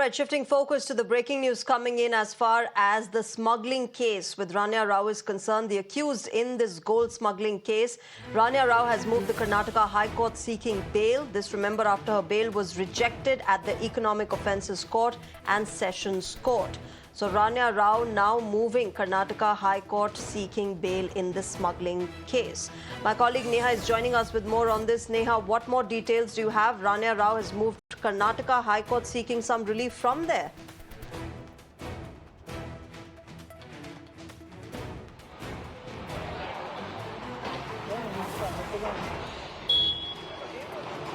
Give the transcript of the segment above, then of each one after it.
right, shifting focus to the breaking news coming in as far as the smuggling case with Rania Rao is concerned. The accused in this gold smuggling case, Rania Rao has moved the Karnataka High Court seeking bail. This, remember, after her bail was rejected at the Economic Offences Court and Sessions Court. So Rania Rao now moving Karnataka High Court seeking bail in this smuggling case. My colleague Neha is joining us with more on this. Neha, what more details do you have? Rania Rao has moved to Karnataka High Court seeking some relief from there.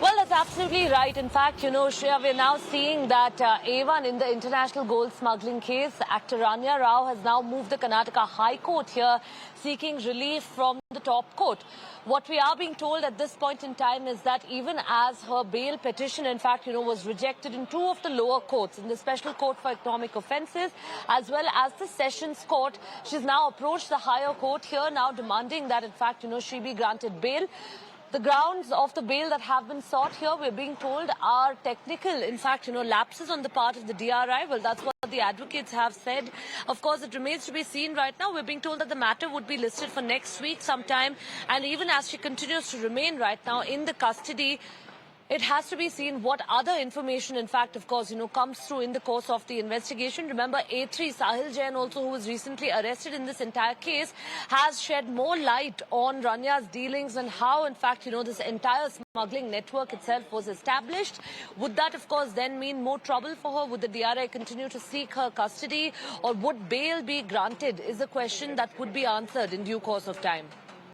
Well, that's absolutely right. In fact, Shreya, we're now seeing that A1 in the international gold smuggling case, actor Rania Rao has now moved the Karnataka High Court here, seeking relief from the top court. What we are being told at this point in time is that even as her bail petition, in fact, was rejected in two of the lower courts, in the Special Court for Economic Offences, as well as the Sessions Court, she's now approached the higher court here, now demanding that, in fact, she be granted bail. The grounds of the bail that have been sought here, we're being told, are technical. In fact, lapses on the part of the DRI. Well, that's what the advocates have said. Of course, it remains to be seen right now. We're being told that the matter would be listed for next week sometime. And even as she continues to remain right now in the custody, it has to be seen what other information, in fact, of course, comes through in the course of the investigation. Remember, A3 Sahil Jain, also, who was recently arrested in this entire case, has shed more light on Rania's dealings and how, in fact, this entire smuggling network itself was established. Would that, of course, then mean more trouble for her? Would the DRI continue to seek her custody? Or would bail be granted is a question that would be answered in due course of time.